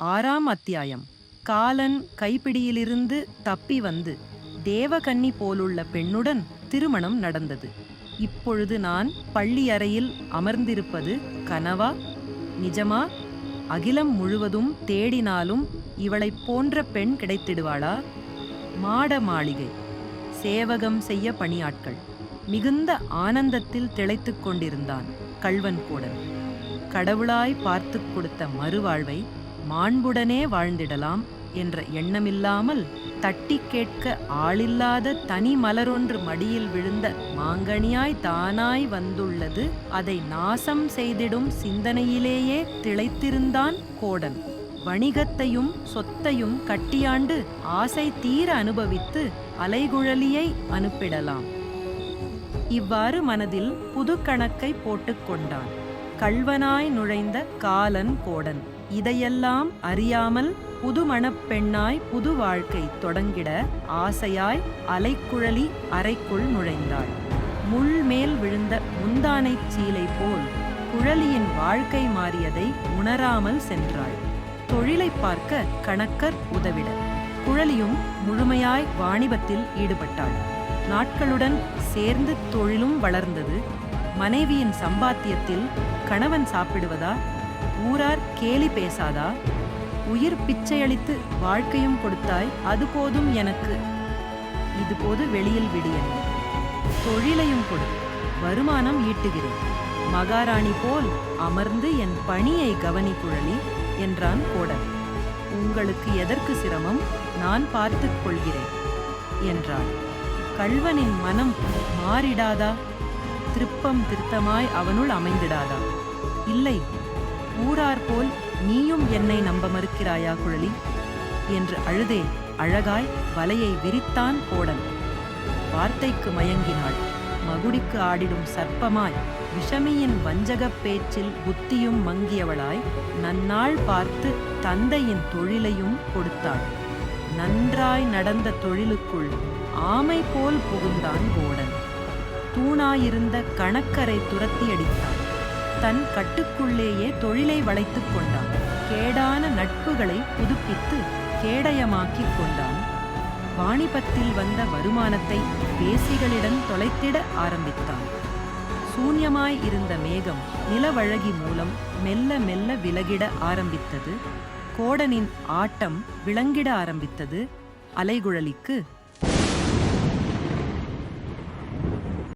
6ஆம் அத்தியாயம். காலன் கைப்பிடியிலிருந்து தப்பி வந்து தேவகன்னி போலுள்ள பெண்ணுடன் திருமணம் நடந்தது. இப்பொழுது நான் பள்ளி அறையில் அமர்ந்திருப்பது கனவா நிஜமா? அகிலம் முழுவதும் தேடினாலும் இவளைப் போன்ற பெண் கிடைத்திடுவாளா? மாட மாளிகை, சேவகம் செய்ய பணியாட்கள். மிகுந்த ஆனந்தத்தில் திளைத்துக் கொண்டிருந்தான் கள்வன் கோடன். கடவுளாய் பார்த்து கொடுத்த மறுவாழ்வை மாண்புடனே வாழ்ந்திடலாம் என்ற எண்ணமில்லாமல் தட்டி கேட்க ஆளில்லாத தனி மலரொன்று மடியில் விழுந்த மாங்கனியாய் தானாய் வந்துள்ளது. அதை நாசம் செய்திடும் சிந்தனையிலேயே திளைத்திருந்தான் கோடன். வணிகத்தையும் சொத்தையும் கட்டியாண்டு ஆசை தீர அனுபவித்து அலைகுழலியை அனுப்பிடலாம். இவ்வாறு மனதில் புது கணக்கை போட்டுக்கொண்டான் கள்வனாய் நுழைந்த காலன் கோடன். இதையெல்லாம் அறியாமல் புது மணப்பெண்ணாய் புது வாழ்க்கை தொடங்கிட ஆசையாய் அலைக்குழலி அறைக்குள் நுழைந்தாள். முள் மேல் விழுந்த முந்தானைச் சீலை போல் குழலியின் வாழ்க்கை மாறியதை உணராமல் சென்றாள். தொழிலை பார்க்க கணக்கர் உதவிட குழலியும் முழுமையாய் வாணிபத்தில் ஈடுபட்டாள். நாட்களுடன் சேர்ந்து தொழிலும் வளர்ந்தது. மனைவியின் சம்பாத்தியத்தில் கணவன் சாப்பிடுவதா? ஊரார் கேலி பேசாதா? உயிர் பிச்சையளித்து வாழ்க்கையும் கொடுத்தாய், அது போதும் எனக்கு. இதுபோது வெளியில் விடியன். தொழிலையும் கொடு, வருமானம் ஈட்டுகிறேன். மகாராணி போல் அமர்ந்து என் பணியை கவனி குழலி என்றான் கோடன். உங்களுக்கு எதற்கு சிரமம்? நான் பார்த்துக் கொள்கிறேன் என்றாள். கள்வனின் மனம் மாறிடாதா? திருப்பம் திருத்தமாய் அவனுள் அமைந்திடாதா? இல்லை, ஊரார் போல் நீயும் என்னை நம்ப மறுக்கிறாயா குழலி என்று அழுதே அழகாய் வலையை விரித்தான் கோடன். வார்த்தைக்கு மயங்கினாள். மகுடிக்கு ஆடிடும் சர்ப்பமாய் விஷமியின் வஞ்சகப் பேச்சில் புத்தியும் மங்கியவளாய் நன்னாள் பார்த்து தந்தையின் தொழிலையும் கொடுத்தாள். நன்றாய் நடந்த தொழிலுக்குள் ஆமை போல் புகுந்தான் கோடன். தூணாயிருந்த கணக்கரை துரத்தி அடித்தான். தன் கட்டுக்குள்ளேயே தொழிலை வளைத்துக் கொண்டான். கேடான நட்புகளை புதுப்பித்து கேடயமாக்கிக் கொண்டான். வாணிபத்தில் வந்த வருமானத்தை பேசிகளிடம் தொலைத்திட ஆரம்பித்தான். சூன்யமாய் இருந்த மேகம் நிலவழகி மூலம் மெல்ல மெல்ல விலகிட ஆரம்பித்தது. கோடனின் ஆட்டம் விளங்கிட ஆரம்பித்தது. அலைகுழலிக்கு